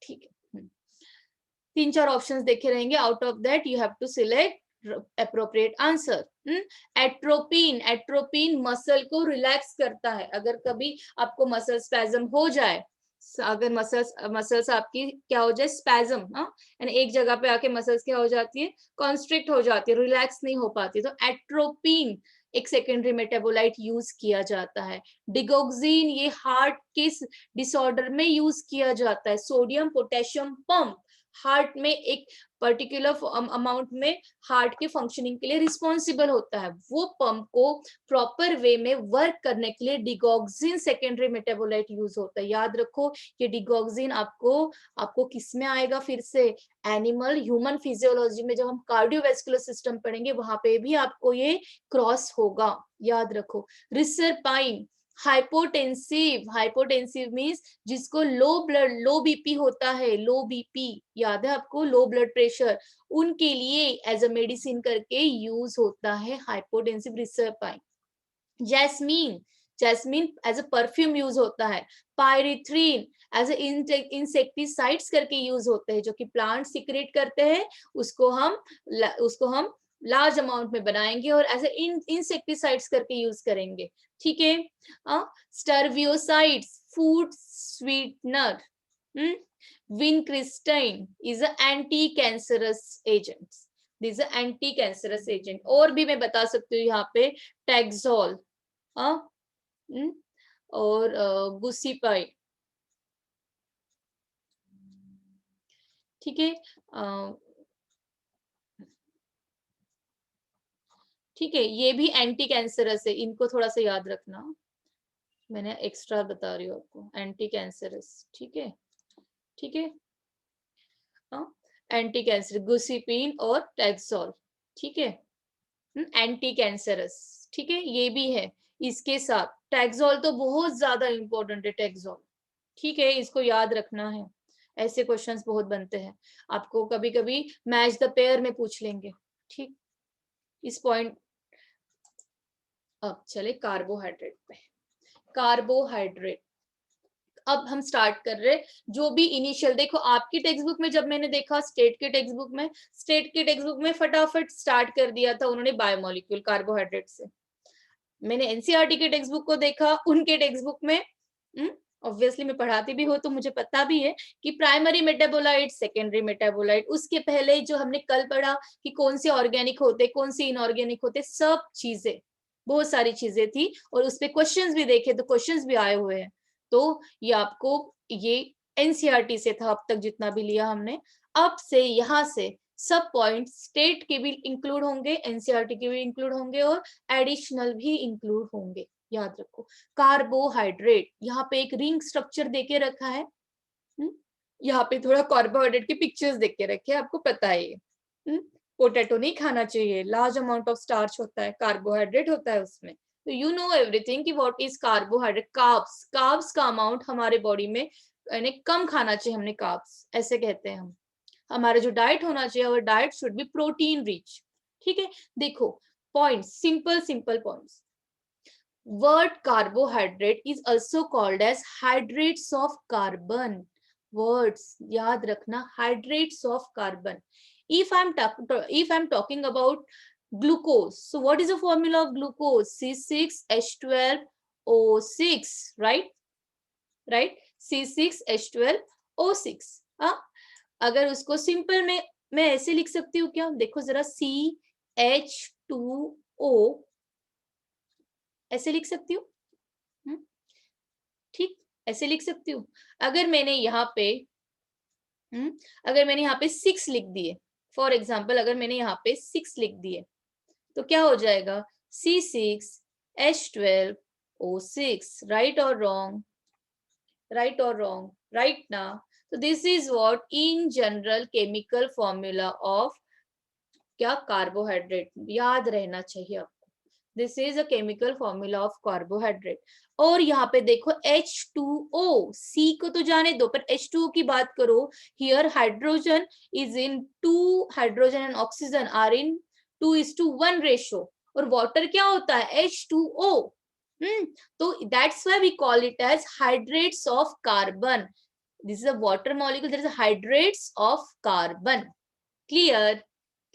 ठीक है, 3-4 ऑप्शंस देखे रहेंगे, out of that you have to select appropriate answer. Atropine, atropine muscle को रिलैक्स करता है। अगर कभी आपको मसल स्पैज्म हो जाए, अगर मसल्स आपकी क्या हो जाए, स्पैज्म, यानी एक जगह पे आके मसल्स क्या हो जाती है, कॉन्स्ट्रिक्ट हो जाती है, रिलैक्स नहीं हो पाती, तो एट्रोपिन एक सेकेंडरी मेटाबोलाइट यूज किया जाता है। डिगोक्सिन ये हार्ट के डिसऑर्डर में यूज किया जाता है। सोडियम पोटेशियम पंप हार्ट में एक पर्टिकुलर अमाउंट में हार्ट के फंक्शनिंग के लिए रिस्पॉन्सिबल होता है। वो पंप को प्रॉपर वे में वर्क करने के लिए डिगोक्सिन सेकेंडरी मेटाबोलाइट यूज होता है। याद रखो ये डिगोक्सिन आपको किस में आएगा, फिर से एनिमल ह्यूमन फिजियोलॉजी में जब हम कार्डियोवैस्कुलर सिस्टम पढ़ेंगे वहां पे भी आपको ये क्रॉस होगा, याद रखो। रिसरपाइन हाइपोटेंसिव, हाइपोटेंसिव मीन्स जिसको लो बीपी होता है, लो बीपी याद है आपको, लो ब्लड प्रेशर, उनके लिए एज अ मेडिसिन करके यूज होता है hypotensive reserpine. Jasmine, jasmine as a perfume use होता है। पायरिथ्रिन एज इंसेक्टिसाइड्स करके यूज होते हैं, जो कि प्लांट सिक्रेट करते हैं, उसको हम लार्ज अमाउंट में बनाएंगे और एज इंसेक्टिसाइड्स करके यूज करेंगे, ठीक है। Steviosides food sweetener, vincristine is anti cancerous agent, this anti cancerous agent. और भी मैं बता सकती हूँ यहाँ पे टैक्सोल और गुसिपाई, ठीक है, ठीक है, ये भी एंटी कैंसरस है, इनको थोड़ा सा याद रखना, मैंने एक्स्ट्रा बता रही हूँ आपको, एंटी कैंसरस, ठीक है, ठीक है, एंटी कैंसर गुसिपिन और टैक्सोल, ठीक है, एंटी कैंसरस, ठीक है, ये भी है। इसके साथ टैक्सोल तो बहुत ज्यादा इंपॉर्टेंट है, टैक्सोल, ठीक है, इसको याद रखना है, ऐसे क्वेश्चंस बहुत बनते हैं, आपको कभी कभी मैच द पेयर में पूछ लेंगे, ठीक। इस पॉइंट, अब चले कार्बोहाइड्रेट पे। कार्बोहाइड्रेट अब हम स्टार्ट कर रहे, जो भी इनिशियल देखो आपकी टेक्स्ट बुक में, जब मैंने देखा स्टेट के टेक्स्ट बुक में फटाफट स्टार्ट कर दिया था उन्होंने बायोमोलिक्यूल कार्बोहाइड्रेट से। मैंने एनसीईआरटी के टेक्स्ट बुक को देखा, उनके टेक्स्ट बुक में ऑब्वियसली मैं पढ़ाती भी हूँ तो मुझे पता भी है कि प्राइमरी मेटाबोलाइट, सेकेंडरी मेटाबोलाइट, उसके पहले जो हमने कल पढ़ा कि कौन से ऑर्गेनिक होते, कौन से इनऑर्गेनिक होते, सब चीजें, बहुत सारी चीजें थी, और उस पे क्वेश्चंस भी देखे तो क्वेश्चंस भी आए हुए हैं। तो ये आपको, ये एनसीईआरटी से था अब तक जितना भी लिया हमने, अब से यहाँ से सब पॉइंट स्टेट के भी इंक्लूड होंगे, एनसीईआरटी के भी इंक्लूड होंगे और एडिशनल भी इंक्लूड होंगे, याद रखो। कार्बोहाइड्रेट, यहाँ पे एक रिंग स्ट्रक्चर देके रखा है, यहाँ पे थोड़ा कार्बोहाइड्रेट के पिक्चर्स देख के रखे, आपको पता है। पोटैटो नहीं खाना चाहिए, लार्ज अमाउंट ऑफ स्टार्च होता है, कार्बोहाइड्रेट होता है उसमें, तो यू नो एवरीथिंग कि what is carbohydrate. Carbs, carbs का अमाउंट हमारे बॉडी में यानी कम खाना चाहिए, हमने कार्ब्स ऐसे कहते हैं हम, हमारा जो डाइट होना चाहिए, और diet should be protein rich, ठीक है। देखो point, simple simple points. Word carbohydrate is also called as hydrates of carbon. Words याद रखना, hydrates of carbon. If I'm talking about glucose, so what is the formula of glucose? C6H12O6, right? Right? C6H12O6. अगर उसको simple में मैं ऐसे लिख सकती हूँ क्या, देखो जरा, CH2O ऐसे लिख सकती हूँ, ठीक, ऐसे लिख सकती हूँ। अगर मैंने यहाँ पे 6 लिख दिए, फॉर एग्जाम्पल अगर मैंने यहाँ पे 6 लिख दिए तो क्या हो जाएगा, C6H12O6, राइट और रॉन्ग, राइट और रॉन्ग, राइट ना। तो this is what in general chemical formula of क्या, कार्बोहाइड्रेट, याद रहना चाहिए आपको, this is a chemical formula of carbohydrate. और यहाँ पे देखो H2O, C को तो जाने दो, पर H2O की बात करो, here hydrogen is in 2, hydrogen and oxygen are in 2:1 ratio, और वाटर क्या होता है, H2O। तो that's why we call it as hydrates of carbon. This is a water molecule. There is a hydrates of carbon. Clear?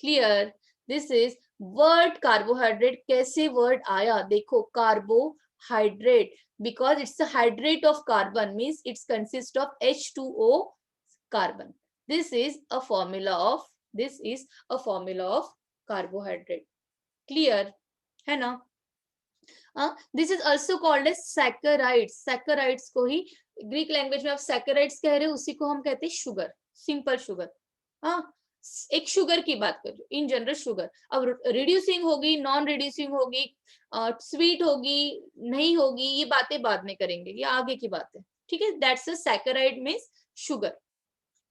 Clear? This is word carbohydrate. कैसे word आया? देखो carbohydrate because it's a hydrate of carbon means it consists of H2O carbon. This is a formula of carbohydrate. Clear? है ना? This is also called as saccharides. Saccharides को ही Greek language में आप saccharides कह रहे हो, उसी को हम कहते हैं शुगर, सिंपल शुगर. हाँ, एक शुगर की बात कर रही हूँ, इन जनरल शुगर. अब रिड्यूसिंग होगी, नॉन रिड्यूसिंग होगी, स्वीट होगी, नहीं होगी, ये बातें बाद में करेंगे, ये आगे की बात है. ठीक है, that's a saccharide means sugar.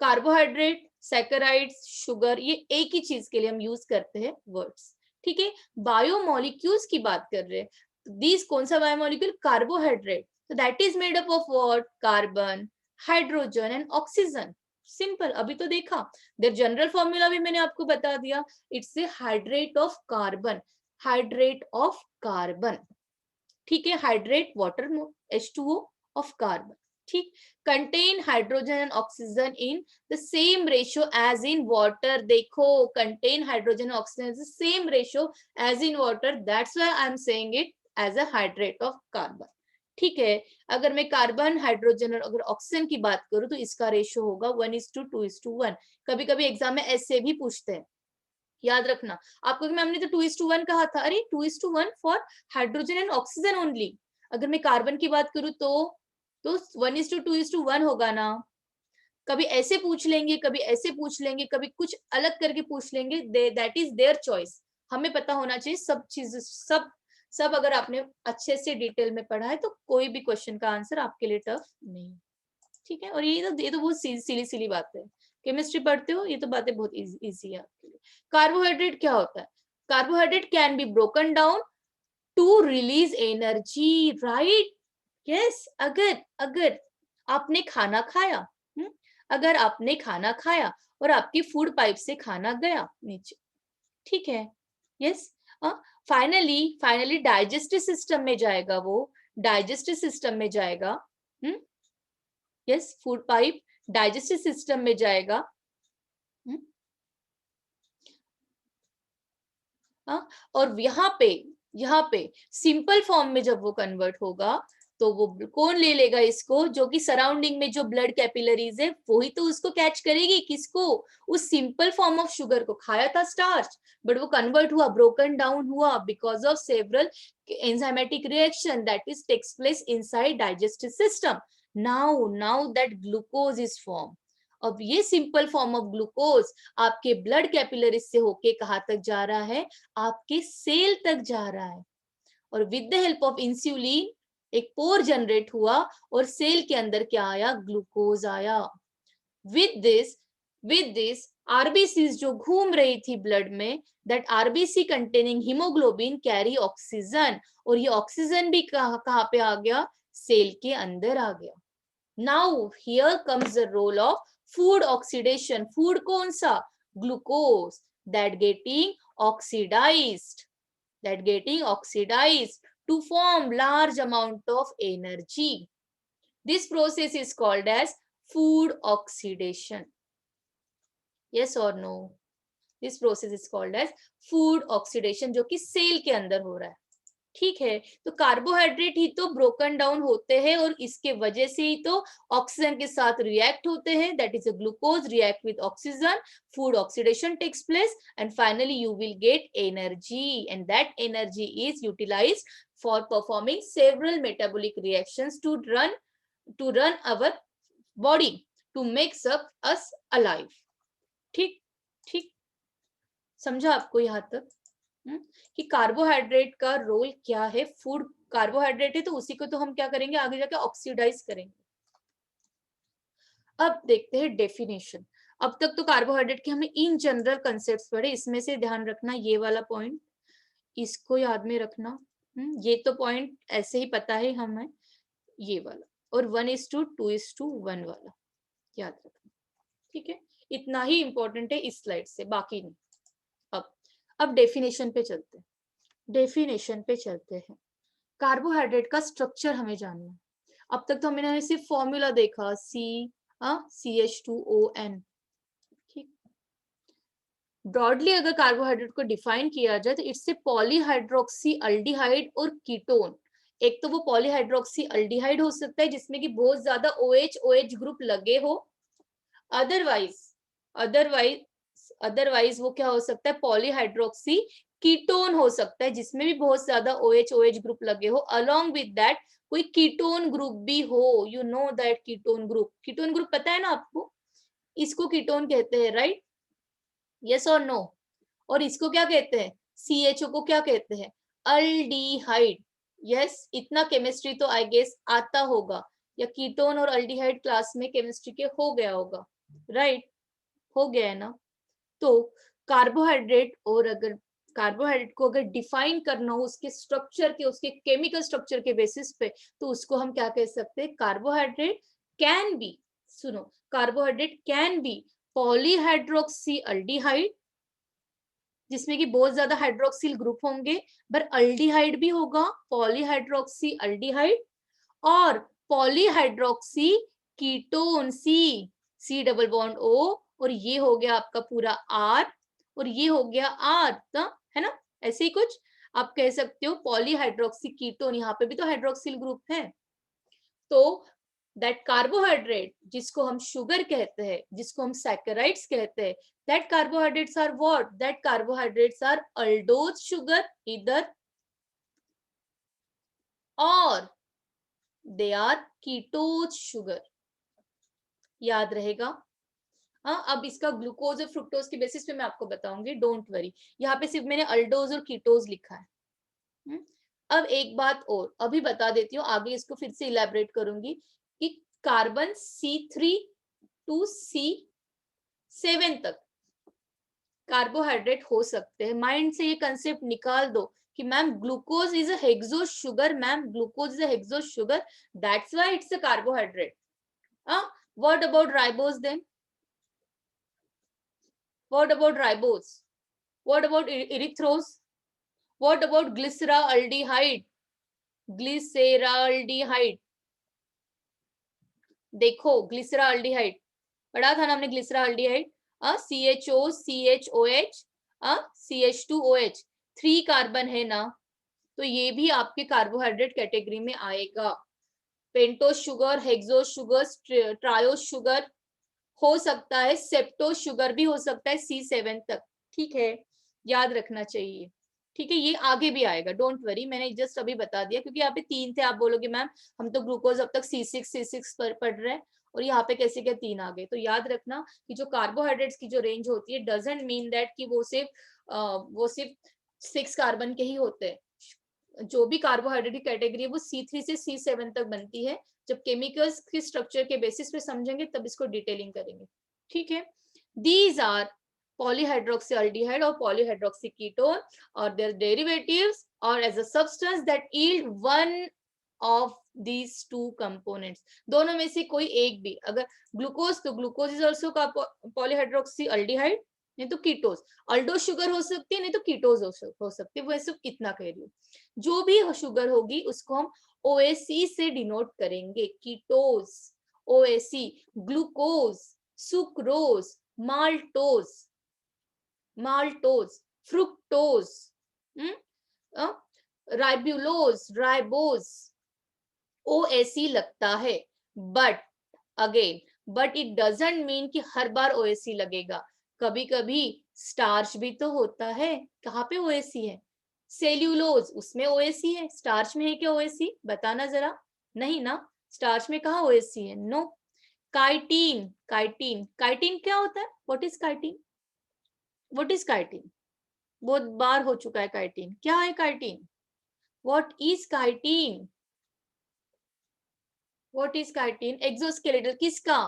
Carbohydrate, saccharides, sugar, ये एक ही चीज के लिए हम यूज करते हैं वर्ड्स. ठीक है, बायोमोलिक्यूल्स की बात कर रहे हैं. दिस कौन सा biomolecule? Carbohydrate. so that is made up of what? Carbon, hydrogen and oxygen. Simple. अभी तो देखा, देयर जनरल फॉर्मूला भी मैंने आपको बता दिया. It's a hydrate of carbon, hydrate of carbon. ठीक है, hydrate water H2O of carbon. ठीक, contain hydrogen and oxygen in the same ratio as in water. देखो, contain hydrogen and oxygen the same ratio as in water. That's why I am saying it as a hydrate of carbon. ठीक है, अगर मैं carbon, hydrogen और अगर oxygen की बात करूं तो इसका रेशियो होगा 1:2:1. कभी कभी एग्जाम में ऐसे भी पूछते हैं, याद रखना. आपको मैम ने तो 2:1 कहा था. अरे 2:1 for hydrogen and oxygen only. अगर मैं कार्बन की बात करूं तो 1:2:1 होगा ना. कभी ऐसे पूछ लेंगे, कभी ऐसे पूछ लेंगे, कभी कुछ अलग करके पूछ लेंगे. That is their choice. हमें पता होना चाहिए सब चीज, सब अगर आपने अच्छे से डिटेल में पढ़ा है तो कोई भी क्वेश्चन का आंसर आपके लिए टफ नहीं. ठीक है, और ये तो बहुत सिली बात है. केमिस्ट्री पढ़ते हो, ये तो बातें बहुत इजी है आपके लिए. कार्बोहाइड्रेट क्या होता है? Carbohydrate can be broken down to release energy. Right? Yes. अगर आपने खाना खाया, अगर आपने खाना खाया और आपकी फूड पाइप से खाना गया नीचे, ठीक है, यस, फाइनली डाइजेस्टिव सिस्टम में जाएगा, वो डाइजेस्टिव सिस्टम में जाएगा. Yes, food pipe digestive system में जाएगा. और यहाँ पे सिंपल फॉर्म में जब वो कन्वर्ट होगा तो वो कौन ले लेगा इसको? जो कि सराउंडिंग में जो ब्लड कैपिलरीज है वही तो उसको कैच करेगी. किसको? उस सिंपल फॉर्म ऑफ शुगर को. खाया था स्टार्च, बट वो कन्वर्ट हुआ, ब्रोकन डाउन हुआ because of several enzymatic reaction that is takes place inside digestive system. Now that glucose is form. अब ये सिंपल फॉर्म ऑफ ग्लूकोज आपके ब्लड कैपिलरीज से होके कहाँ तक जा रहा है? आपके सेल तक जा रहा है. और with the help of insulin एक पोर जनरेट हुआ और सेल के अंदर क्या आया? ग्लूकोज आया. विद दिस आरबीसी जो घूम रही थी ब्लड में, that RBC containing haemoglobin carry oxygen. और ये ऑक्सीजन भी कहाँ पे आ गया? सेल के अंदर आ गया. Now here comes the role of food oxidation. Food कौन सा? Glucose. That getting oxidized to form large amount of energy. This process is called as food oxidation. Yes or no? This process is called as food oxidation, जो कि cell के अंदर हो रहा है. ठीक है, तो कार्बोहाइड्रेट ही तो ब्रोकन डाउन होते हैं और इसके वजह से ही तो ऑक्सीजन के साथ रिएक्ट होते हैं. That is a glucose react with oxygen, food oxidation takes place and finally you will get energy, and that energy is utilized for performing several metabolic reactions to run our body, to make us alive. ठीक ठीक समझा आपको यहाँ तक? कि carbohydrate का role क्या है? फूड कार्बोहाइड्रेट है तो उसी को तो हम क्या करेंगे? आगे जाके ऑक्सीडाइज करेंगे. अब देखते हैं डेफिनेशन. अब तक तो कार्बोहाइड्रेट के हमने इन जनरल कंसेप्ट्स पढ़े. इसमें से ध्यान रखना ये वाला पॉइंट, इसको याद में रखना. ये तो पॉइंट ऐसे ही पता है हमें, ये वाला, और 1:2:1 वाला याद रखना. ठीक है, इतना ही इंपॉर्टेंट है इस स्लाइड से, बाकी नहीं. अब डेफिनेशन पे चलते हैं. कार्बोहाइड्रेट का स्ट्रक्चर हमें जानना है. अब तक तो हमने सिर्फ फॉर्मूला देखा, CH2ON। ठीक, ब्रॉडली अगर कार्बोहाइड्रेट को डिफाइन किया जाए तो इट्स ए पॉलीहाइड्रोक्सी अल्डिहाइड और कीटोन। एक तो वो पॉलीहाइड्रोक्सी अल्डिहाइड हो सकता है जिसमें कि बहुत ज्यादा OH ग्रुप लगे हो, अदरवाइज अदरवाइज अदरवाइज वो क्या हो सकता है, पॉलीहाइड्रोक्सी कीटोन हो सकता है जिसमें भी बहुत ज्यादा OH ग्रुप लगे हो, अलोंग विद दैट कोई कीटोन ग्रुप भी हो। You know that ketone group पता है ना आपको, इसको कीटोन कहते हैं, राइट? यस और नो? और इसको क्या कहते हैं, CHO को क्या कहते हैं, अल्डिहाइड। यस, इतना केमिस्ट्री तो आई गेस आता होगा, या कीटोन और अल्डिहाइड क्लास में केमिस्ट्री के हो गया होगा, राइट? हो गया है ना? तो कार्बोहाइड्रेट, और अगर कार्बोहाइड्रेट को अगर डिफाइन करना हो उसके स्ट्रक्चर के, उसके केमिकल स्ट्रक्चर के बेसिस पे, तो उसको हम क्या कह सकते हैं, कार्बोहाइड्रेट कैन बी, सुनो, carbohydrate can B polyhydroxy aldehyde, जिसमें कि बहुत ज्यादा हाइड्रोक्सिल ग्रुप होंगे, पर अल्डिहाइड भी होगा, पॉलीहाइड्रोक्सी अल्डिहाइड, और polyhydroxy ketone, C double bond O, और ये हो गया आपका पूरा R, और ये हो गया R, है ना? ऐसे ही कुछ आप कह सकते हो पॉलीहाइड्रोक्सी कीटोन, यहाँ पे भी तो हाइड्रोक्सिल ग्रुप है। तो दैट कार्बोहाइड्रेट जिसको हम शुगर कहते हैं, जिसको हम सैकराइड्स कहते हैं, that carbohydrates are what? That carbohydrates are aldose sugar either, or they are ketose sugar। याद रहेगा? हाँ, अब इसका ग्लूकोज और फ्रुक्टोज के बेसिस पे मैं आपको बताऊंगी, डोंट वरी। यहाँ पे सिर्फ मैंने अल्डोज और कीटोज लिखा है। अब एक बात और अभी बता देती हूँ, आगे इसको फिर से इलेबरेट करूंगी कि कार्बन C3 to C7 तक कार्बोहाइड्रेट हो सकते हैं। माइंड से ये कंसेप्ट निकाल दो कि ma'am glucose is a hexose sugar, ma'am glucose is a hexose sugar, that's why it's a carbohydrate. What about ribose then? What about ribose? What about erythrose? What about glyceraldehyde? Glyceraldehyde, देखो glyceraldehyde पढ़ा था ना हमने, ग्लिसराल्डिहाइड, CHO CHOH CH2OH, 3 carbon है ना, तो ये भी आपके कार्बोहाइड्रेट कैटेगरी में आएगा। Pentose sugar, hexose sugar, triose sugar हो सकता है, सेप्टोज शुगर भी हो सकता है C7 तक। ठीक है, याद रखना चाहिए। ठीक है, ये आगे भी आएगा, डोंट वरी, मैंने जस्ट अभी बता दिया क्योंकि यहाँ पे 3 थे। आप बोलोगे मैम हम तो ग्लूकोज अब तक C6 पर पढ़ रहे हैं और यहाँ पे कैसे क्या 3 आ गए। तो याद रखना कि जो कार्बोहाइड्रेट्स की जो रेंज होती है डजंट मीन दैट कि वो सिर्फ 6 कार्बन के ही होते हैं। जो भी कार्बोहाइड्रेट की कैटेगरी है वो C3 से C7 तक बनती है। जब केमिकल्स के स्ट्रक्चर के बेसिस पे समझेंगे तब इसको डिटेलिंग करेंगे। ठीक है, these are polyhydroxyaldehyde or polyhydroxyketone or their derivatives or as a substance that yield one of these two components। दोनों में से कोई एक भी, अगर ग्लूकोज तो ग्लूकोज इज ऑल्सो पॉलीहाइड्रोक्सीअल्डिहाइड, नहीं तो कीटोज। अल्डो शुगर हो सकती है, नहीं तो कीटोज हो सकती है, वो सिर्फ इतना कह रही हूँ। जो भी शुगर होगी उसको हम OAC से डिनोट करेंगे, कीटोज OAC, glucose, sucrose, maltose, fructose, ribulose, ribose, OAC लगता है। बट इट डजंट मीन कि हर बार OAC लगेगा, कभी कभी स्टार्च भी तो होता है। कहाँ पे OAC है? सेल्यूलोज, उसमें OAC है, स्टार्च में है क्या OAC? बताना जरा। नहीं ना, स्टार्च में कहाँ OAC है? नो। काइटिन, काइटिन क्या होता है? What is chitin? बहुत बार हो चुका है काइटिन। क्या है chitin? What is chitin? Exoskeletal किसका?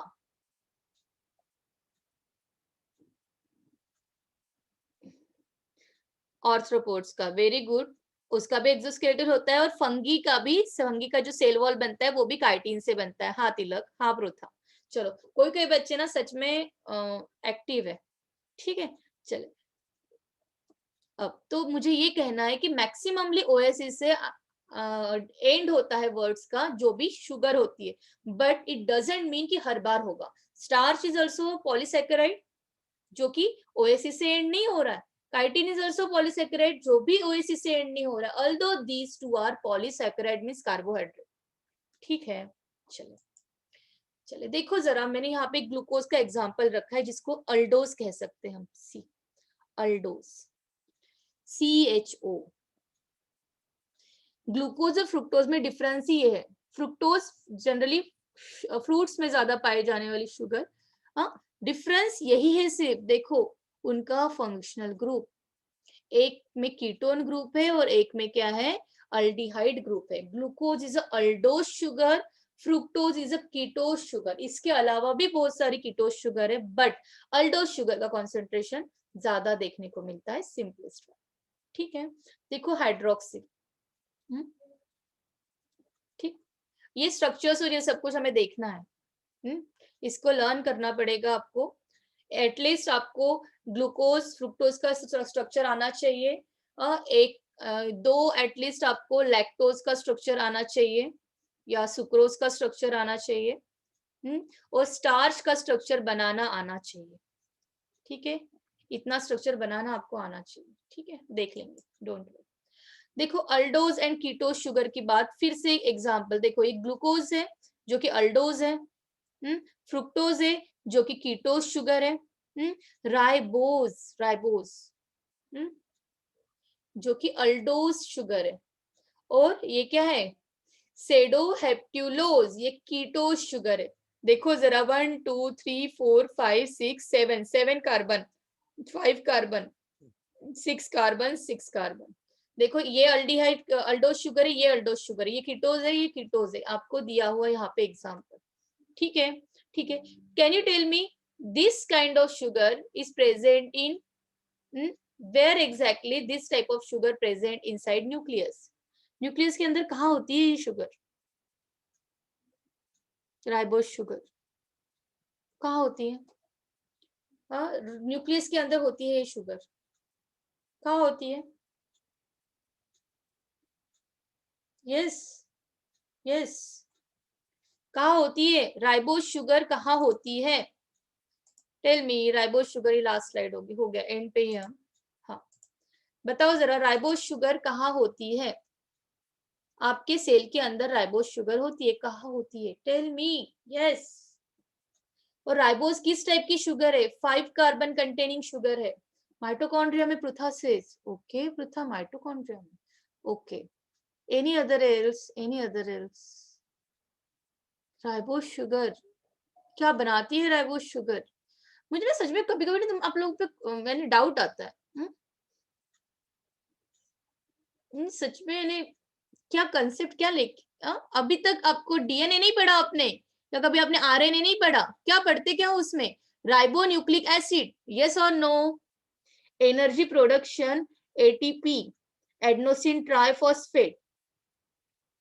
ऑर्थ्रोपोड्स का, वेरी गुड। उसका भी एक्सोस्केलेटल होता है, और फंगी का भी, फंगी का जो सेल वॉल बनता है वो भी काइटिन से बनता है। हाँ तिलक, हाँ प्रोथा। चलो, कोई बच्चे ना सच में एक्टिव है। ठीक है, चलो। अब तो मुझे ये कहना है कि मैक्सिममली OAC से एंड होता है वर्ड्स का जो भी शुगर होती है, बट इट डजंट मीन कि हर बार होगा। स्टार्च इज ऑल्सो पॉलीसेकेराइड जो कि OAC से एंड नहीं हो रहा है। काइटिन इज ऑल्सो पॉलीसेकेराइड जो भी OAC से एंड नहीं हो रहा है। Although these two are polysaccharide means carbohydrate. ठीक है, चलो चले देखो जरा, मैंने यहाँ पे ग्लूकोज का एग्जांपल रखा है जिसको अल्डोज कह सकते हैं हम। अल्डोज, CHO। ग्लूकोज और फ्रुक्टोज में डिफरेंस ही ये है। फ्रुक्टोज जनरली फ्रूट्स में ज्यादा पाए जाने वाली शुगर। हाँ, डिफरेंस यही है सिर्फ, देखो उनका फंक्शनल ग्रुप, एक में कीटोन ग्रुप है और एक में क्या है, अल्डिहाइड ग्रुप है। Glucose is aldose sugar, fructose is a ketose sugar. इसके अलावा भी बहुत सारी कीटोज शुगर है, बट अल्डोज शुगर का कॉन्सेंट्रेशन ज्यादा देखने को मिलता है, सिंपलेस्ट। ठीक है, देखो हाइड्रोक्सी। ठीक, ये स्ट्रक्चर्स और ये सब कुछ हमें देखना है। इसको लर्न करना पड़ेगा आपको। एटलीस्ट आपको ग्लूकोज फ्रुक्टोज का स्ट्रक्चर आना चाहिए, एक दो एटलीस्ट आपको लैक्टोज का स्ट्रक्चर आना चाहिए या सुक्रोज का स्ट्रक्चर आना चाहिए, और स्टार्च का स्ट्रक्चर बनाना आना चाहिए। ठीक है, इतना स्ट्रक्चर बनाना आपको आना चाहिए। ठीक है, देख लेंगे, डोंट वरी। देखो अल्डोज एंड कीटोज शुगर की बात फिर से एग्जांपल देखो, एक ग्लूकोज है जो कि अल्डोज है, फ्रुक्टोज है जो कि कीटोज शुगर है, राइबोज राइबोज जो कि अल्डोज शुगर है, और ये क्या है, सेडोहेप्ट्यूलोज, ये कीटोज शुगर है। देखो जरा 1 2 3 4 5 6 7 7 कार्बन, 5 कार्बन, 6 कार्बन, 6 कार्बन। देखो ये अल्डिहाइड अल्डोज शुगर है, ये अल्डोज शुगर है, ये कीटोज है, ये कीटोज है, आपको दिया हुआ यहाँ पे एग्जांपल। ठीक है, ठीक है। Can you tell me this kind of sugar is present in where exactly this type of sugar present inside nucleus? Nucleus के अंदर कहाँ होती है ये शुगर? राइबोज शुगर कहाँ होती है? न्यूक्लियस के अंदर होती है ये शुगर, कहाँ होती है? यस, यस, कहाँ होती है? राइबोज शुगर कहाँ होती है? टेल मी, राइबोज शुगर, ही लास्ट स्लाइड होगी, हो गया एंड पे ही हम। हाँ, बताओ जरा, राइबोज शुगर कहाँ होती है? आपके सेल के अंदर राइबोज शुगर होती है, कहाँ होती है? Tell me. यस, और राइबोज किस टाइप की शुगर है? 5 कार्बन कंटेनिंग शुगर है, माइटोकॉन्ड्रिया में Pritha says. Okay Pritha, mitochondria में। Okay, any other else, any other else? Ribose sugar क्या बनाती है? राइबोज शुगर मुझे ना सच में कभी कभी तुम आप लोगों पे मैंने डाउट आता है। सच में मैंने क्या कंसेप्ट क्या लेके, अभी तक आपको डीएनए नहीं पढ़ा आपने, या कभी आपने आरएनए नहीं पढ़ा? क्या पढ़ते क्या हो उसमें? राइबो न्यूक्लिक एसिड, यस और no? Energy production, ATP, adenosine triphosphate.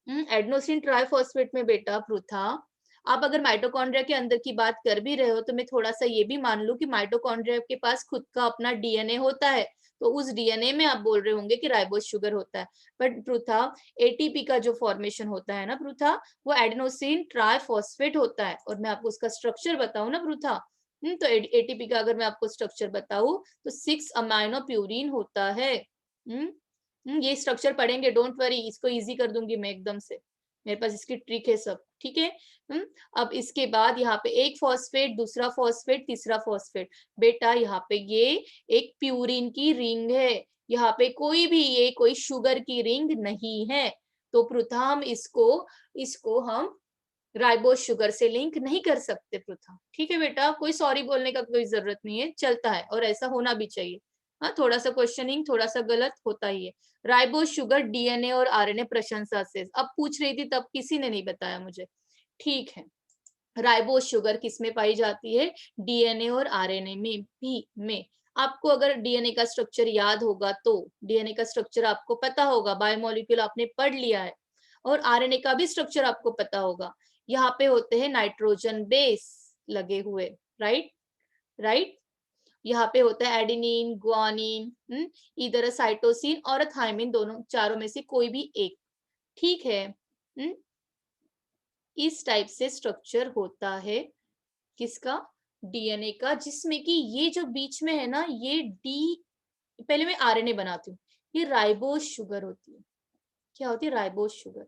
Adenosine triphosphate में बेटा पृथा, आप अगर माइटोकॉन्ड्रिया के अंदर की बात कर भी रहे हो तो मैं थोड़ा सा ये भी मान लूं कि माइटोकॉन्ड्रिया के पास खुद का अपना डीएनए होता है, तो उस डीएनए में आप बोल रहे होंगे कि राइबोज शुगर होता है। बट पृथा, एटीपी का जो फॉर्मेशन होता है ना पृथा, वो एडेनोसिन ट्राइफॉस्फेट होता है। और मैं आपको उसका स्ट्रक्चर बताऊं ना पृथा, तो एटीपी का अगर मैं आपको स्ट्रक्चर बताऊं तो 6 अमाइनो प्यूरिन होता है। ये स्ट्रक्चर पढ़ेंगे, डोंट वरी, इसको इजी कर दूंगी मैं एकदम से, मेरे पास इसकी ट्रिक है सब। ठीक है, अब इसके बाद यहाँ पे एक फॉस्फेट, दूसरा फॉस्फेट, तीसरा फॉस्फेट। बेटा यहाँ पे ये एक प्यूरिन की रिंग है, यहाँ पे कोई भी ये कोई शुगर की रिंग नहीं है, तो पृथा हम इसको इसको हम राइबोज शुगर से लिंक नहीं कर सकते पृथा। ठीक है बेटा, कोई सॉरी बोलने का कोई जरूरत नहीं है, चलता है और ऐसा होना भी चाहिए। हाँ, थोड़ा सा क्वेश्चनिंग थोड़ा सा गलत होता ही है। राइबोज शुगर डीएनए और आरएनए प्रशंसा से, अब पूछ रही थी तब किसी ने नहीं बताया मुझे। ठीक है, राइबोज शुगर किसमें पाई जाती है? डीएनए और आरएनए में भी में। आपको अगर डीएनए का स्ट्रक्चर याद होगा तो डीएनए का स्ट्रक्चर आपको पता होगा, बायोमोलिक्यूल आपने पढ़ लिया है, और आरएनए का भी स्ट्रक्चर आपको पता होगा। यहाँ पे होते हैं नाइट्रोजन बेस लगे हुए, राइट राइट। यहाँ पे होता है एडेनिन, ग्वानिन, इधर साइटोसिन और थायमिन, दोनों चारों में से कोई भी एक। ठीक है, इस टाइप से स्ट्रक्चर होता है किसका? डीएनए का, जिसमें कि ये जो बीच में है ना, ये डी, पहले मैं आरएनए बनाती हूँ, ये राइबोज शुगर होती है। क्या होती है? Ribose sugar.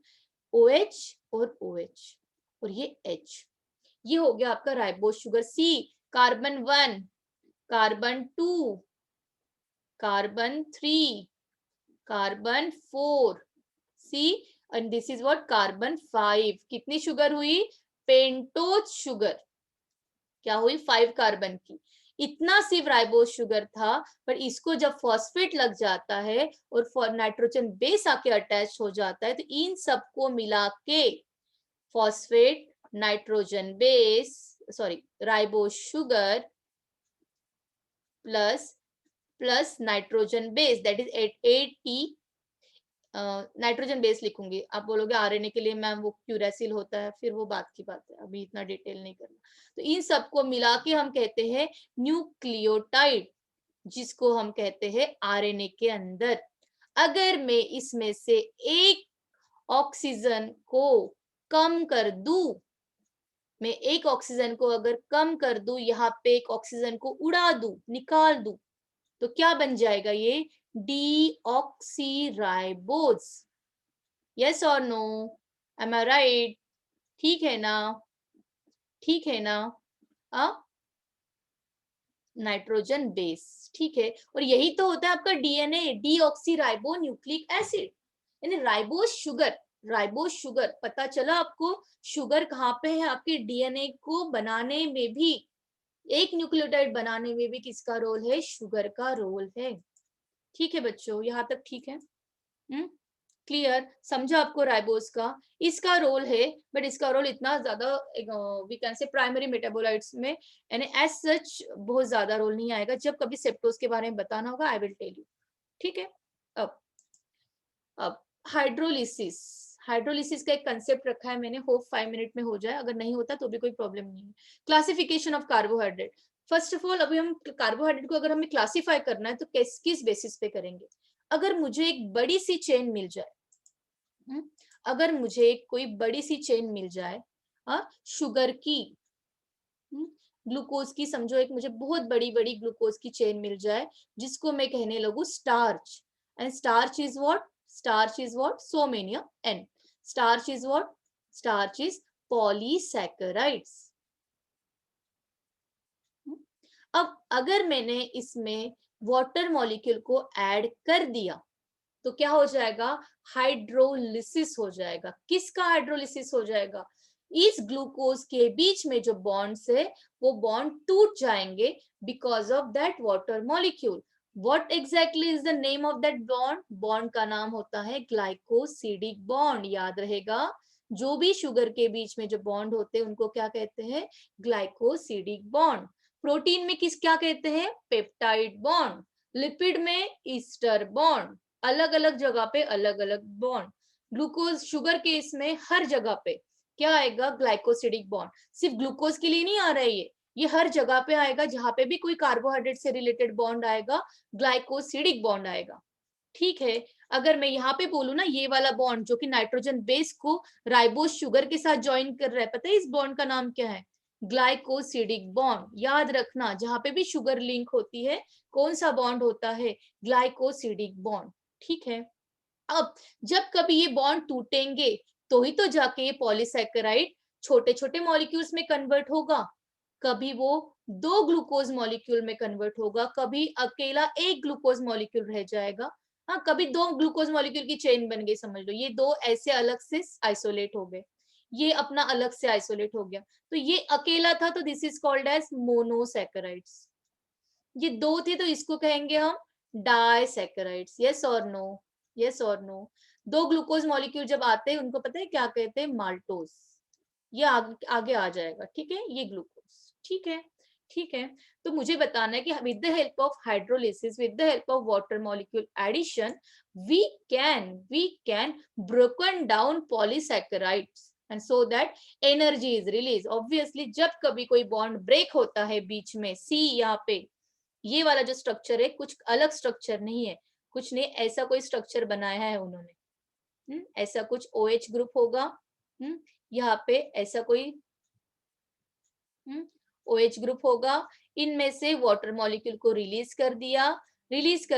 OH और OH और ये H, ये हो गया आपका ribose sugar. C, carbon 1, carbon 2, carbon 3, carbon 4, C, and this is what, carbon 5। कितनी शुगर हुई? Pentose sugar. क्या हुई? 5 कार्बन की। इतना सिर्फ राइबोज शुगर था, पर इसको जब फॉस्फेट लग जाता है और नाइट्रोजन बेस आके अटैच हो जाता है, तो इन सबको मिला के phosphate, nitrogen base, sorry, ribose sugar plus nitrogen base, that is AT। Nitrogen base लिखूंगी, आप बोलोगे आरएनए के लिए मैम वो क्यूरेसिल होता है, फिर वो बात की बात है, अभी इतना डिटेल नहीं करना। तो इन सबको मिला के हम कहते हैं न्यूक्लियोटाइड, जिसको हम कहते हैं आरएनए के अंदर। अगर मैं इसमें से एक ऑक्सीजन को कम कर दूं, मैं एक ऑक्सीजन को अगर कम कर दूं, यहाँ पे एक ऑक्सीजन को उड़ा दूं, निकाल दूं, तो क्या बन जाएगा? ये डीऑक्सीराइबोज। यस और नो? एम आई राइट? ठीक है ना? ठीक है ना? नाइट्रोजन बेस, ठीक है। और यही तो होता है आपका डीएनए, डीऑक्सीराइबो न्यूक्लिक एसिड, यानी राइबोज शुगर। राइबोज शुगर, पता चला आपको शुगर कहाँ पे है? आपके डीएनए को बनाने में भी, एक न्यूक्लियोटाइड बनाने में भी किसका रोल है? शुगर का रोल है। ठीक है बच्चों, यहाँ तक ठीक है? क्लियर? समझा आपको राइबोज का? इसका रोल है, बट इसका रोल इतना ज्यादा, we can say primary metabolites में, यानी एज सच बहुत ज्यादा रोल नहीं आएगा। जब कभी सेप्टोज के बारे में बताना होगा, आई विल टेल यू। ठीक है? अब अब हाइड्रोलिसिस। हाइड्रोलिसिस का एक कंसेप्ट रखा है मैंने, होप 5 मिनट में हो जाए, अगर नहीं होता तो भी कोई प्रॉब्लम नहीं है। Classification of carbohydrate. First of all, अभी हम कार्बोहाइड्रेट को अगर हमें क्लासिफाई करना है तो किस बेसिस पे करेंगे? अगर मुझे एक बड़ी सी चेन मिल जाए, अगर मुझे कोई बड़ी सी चेन मिल जाए, शुगर की, ग्लूकोज की, समझो एक मुझे बहुत बड़ी बड़ी ग्लूकोज की चेन मिल जाए, जिसको मैं कहने लगू starch. And starch is what? Starch is what? So many n. Starch is what? Starch is polysaccharides. अब अगर मैंने इसमें वाटर मॉलिक्यूल को ऐड कर दिया, तो क्या हो जाएगा? हाइड्रोलिसिस हो जाएगा। किसका हाइड्रोलिसिस हो जाएगा? इस ग्लूकोज के बीच में जो बॉन्ड्स है, वो बॉन्ड टूट जाएंगे because of that water molecule. What exactly is the name of that bond? Bond का नाम होता है ग्लाइकोसिडिक बॉन्ड। याद रहेगा, जो भी शुगर के बीच में जो बॉन्ड होते हैं उनको क्या कहते हैं? Glycosidic bond. प्रोटीन में किस क्या कहते हैं? Peptide bond. लिपिड में ईस्टर बॉन्ड। अलग अलग जगह पे अलग अलग बॉन्ड। ग्लूकोज शुगर के इसमें हर जगह पे क्या आएगा? Glycosidic bond. सिर्फ ग्लूकोज के लिए नहीं आ रहा है ये हर जगह पे आएगा, जहां पे भी कोई कार्बोहाइड्रेट से रिलेटेड बॉन्ड आएगा, ग्लाइकोसिडिक बॉन्ड आएगा। ठीक है? अगर मैं यहाँ पे बोलूँ ना, ये वाला बॉन्ड जो कि नाइट्रोजन बेस को राइबोज शुगर के साथ ज्वाइन कर रहा है, पता है इस बॉन्ड का नाम क्या है? Glycosidic bond. याद रखना, जहां पे भी शुगर लिंक होती है, कौन सा बॉन्ड होता है? Glycosidic bond. ठीक है? अब जब कभी ये बॉन्ड टूटेंगे, तो ही तो जाके ये पॉलीसैकेराइड छोटे छोटे मॉलिक्यूल्स में कन्वर्ट होगा। कभी वो 2 ग्लूकोज मॉलिक्यूल में कन्वर्ट होगा, कभी अकेला एक ग्लूकोज मॉलिक्यूल रह जाएगा। हाँ, कभी 2 ग्लूकोज मॉलिक्यूल की चेन बन गई, समझ लो ये 2 ऐसे अलग से आइसोलेट हो गए, ये अपना अलग से आइसोलेट हो गया, तो ये अकेला था, तो this is called as monosaccharides. ये 2 थे, तो इसको कहेंगे हम डाइसैकेराइड्स। यस और नो? यस और नो? 2 ग्लूकोज मॉलिक्यूल जब आते हैं, उनको पता है क्या कहते हैं? माल्टोज। ये आगे आ जाएगा। ठीक है? ये ग्लूकोज। ठीक है? ठीक है? तो मुझे बताना है कि with the help of hydrolysis, with the help of water molecule addition, we can broken down polysaccharides and so that energy is released. Obviously जब कभी कोई बॉन्ड ब्रेक होता है बीच में, सी यहाँ पे ये वाला जो स्ट्रक्चर है, कुछ अलग स्ट्रक्चर नहीं है, कुछ नहीं, ऐसा कोई स्ट्रक्चर बनाया है उन्होंने। ऐसा कुछ OH ग्रुप होगा, यहाँ पे ऐसा कोई OH ग्रुप होगा, इनमें से वाटर मॉलिक्यूल को रिलीज कर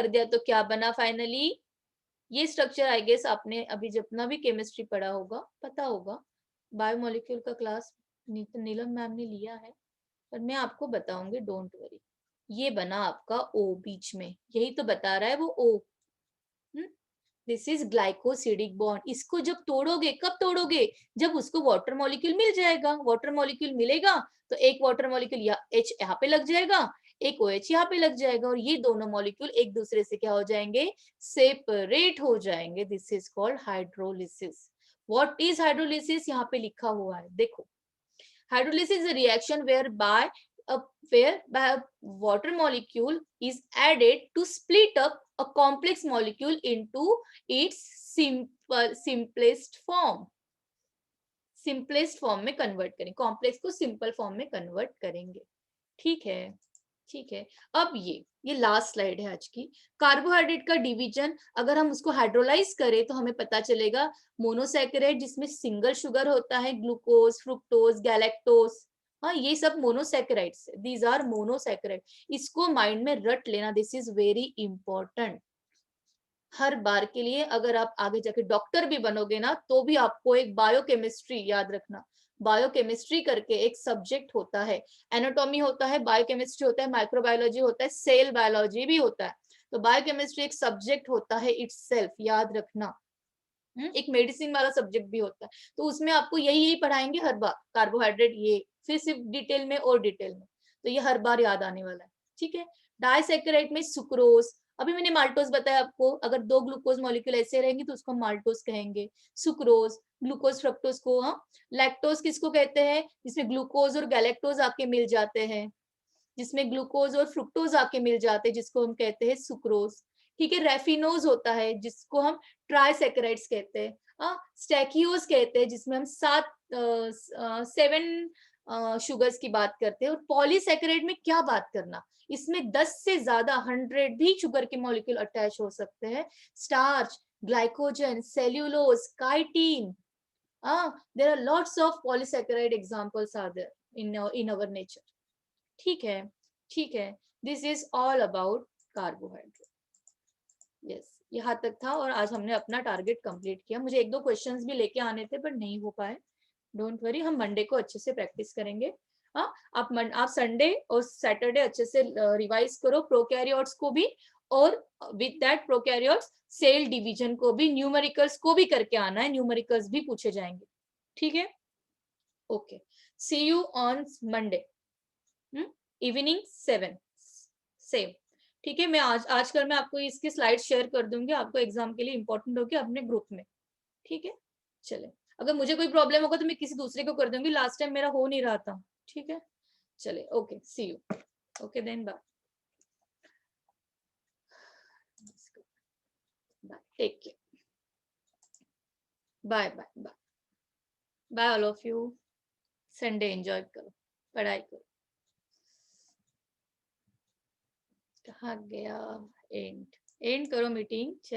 दिया तो क्या बना फाइनली, ये स्ट्रक्चर आई गेस आपने अभी जितना भी केमिस्ट्री पढ़ा होगा पता होगा, बायोमोलिक्यूल का क्लास नीलम मैम ने लिया है, पर मैं आपको बताऊंगी, डोंट वरी। ये बना आपका O बीच में, यही तो बता रहा है वो O। This is glycosidic bond. इसको जब तोड़ोगे, कब तोड़ोगे, जब उसको वाटर मॉलिक्यूल मिल जाएगा, वाटर मॉलिक्यूल मिलेगा तो एक वाटर मॉलिक्यूल H यहाँ पे लग जाएगा, एक OH यहाँ पे लग जाएगा, और ये दोनों मॉलिक्यूल एक दूसरे से क्या हो जाएंगे, सेपरेट हो जाएंगे। This is called hydrolysis. What is hydrolysis, यहाँ पे लिखा हुआ है, देखो। Hydrolysis is a reaction whereby a water molecule is added to split up a complex molecule into its simplest form. Simplest form में कन्वर्ट करें, कॉम्प्लेक्स को simple form में कन्वर्ट करेंगे। ठीक है, ठीक है। अब ये लास्ट स्लाइड है आज की। कार्बोहाइड्रेट का डिवीजन अगर हम उसको हाइड्रोलाइज करें तो हमें पता चलेगा मोनोसैकेराइड जिसमें सिंगल शुगर होता है, ग्लूकोज, फ्रुक्टोज, गैलेक्टोज, हाँ ये सब मोनोसैकेराइड्स, दीज आर मोनोसैकेराइड। इसको माइंड में रट लेना, दिस इज वेरी इंपॉर्टेंट। हर बार के लिए अगर आप आगे जाके डॉक्टर भी बनोगे ना तो भी आपको एक बायोकेमिस्ट्री याद रखना। बायोकेमिस्ट्री करके एक सब्जेक्ट होता है, एनाटॉमी होता है, बायोकेमिस्ट्री होता है, माइक्रोबायोलॉजी होता है, सेल बायोलॉजी भी होता है। तो बायोकेमिस्ट्री एक सब्जेक्ट होता है इटसेल्फ, याद रखना। एक मेडिसिन वाला सब्जेक्ट भी होता है, तो उसमें आपको यही पढ़ाएंगे हर बार, कार्बोहाइड्रेट ये, फिर सिर्फ डिटेल में और डिटेल में, तो ये हर बार याद आने वाला है। ठीक है। डाइसैकेराइड में सुक्रोज, अभी मैंने माल्टोज बताया आपको, अगर दो ग्लूकोज मॉलिक्यूल ऐसे रहेंगे तो उसको माल्टोज कहेंगे। सुक्रोज, ग्लूकोज फ्रक्टोज को, हाँ। लैक्टोज किसको कहते हैं, जिसमें ग्लूकोज और गैलेक्टोज आके मिल जाते हैं, जिसमें ग्लूकोज और फ्रुक्टोज आके मिल जाते हैं, जिसको हम कहते हैं सुक्रोज। ठीक है। रेफिनोज होता है जिसको हम ट्राइसैकेराइड्स कहते हैं। स्टैकियोज कहते हैं जिसमें हम 7 शुगर्स की बात करते हैं। और पॉलीसैकेराइड में क्या बात करना, इसमें 10 से ज्यादा 100 भी शुगर के मॉलिक्यूल अटैच हो सकते हैं। Starch, glycogen, cellulose, chitin, there are lots of polysaccharide examples are there in our nature. ठीक है, ठीक है। This is all about carbohydrate. Yes, यहाँ तक था और आज हमने अपना टारगेट कंप्लीट किया। मुझे एक दो क्वेश्चंस भी लेके आने थे पर नहीं हो पाए, डोंट वरी, हम मंडे को अच्छे से प्रैक्टिस करेंगे। हाँ, आप संडे और सैटरडे अच्छे से रिवाइज करो, प्रोकैरियोट्स को भी, और with that prokaryotes cell division को भी, न्यूमेरिकल्स को भी करके आना है, न्यूमेरिकल्स भी पूछे जाएंगे। ठीक है, okay, see you on Monday evening 7 same. ठीक है, मैं आजकल मैं आपको इसकी स्लाइड शेयर कर दूंगी, आपको एग्जाम के लिए इंपॉर्टेंट होगी अपने ग्रुप में। ठीक है, चले, अगर मुझे कोई प्रॉब्लम होगा तो मैं किसी दूसरे को कर दूंगी, लास्ट टाइम मेरा हो नहीं रहा था। ठीक है, चले, okay, see you, okay then, bye bye, take care, bye bye bye bye all of you. Sunday enjoy करो, पढ़ाई करो। कहाँ गया, एंड एंड करो मीटिंग। चल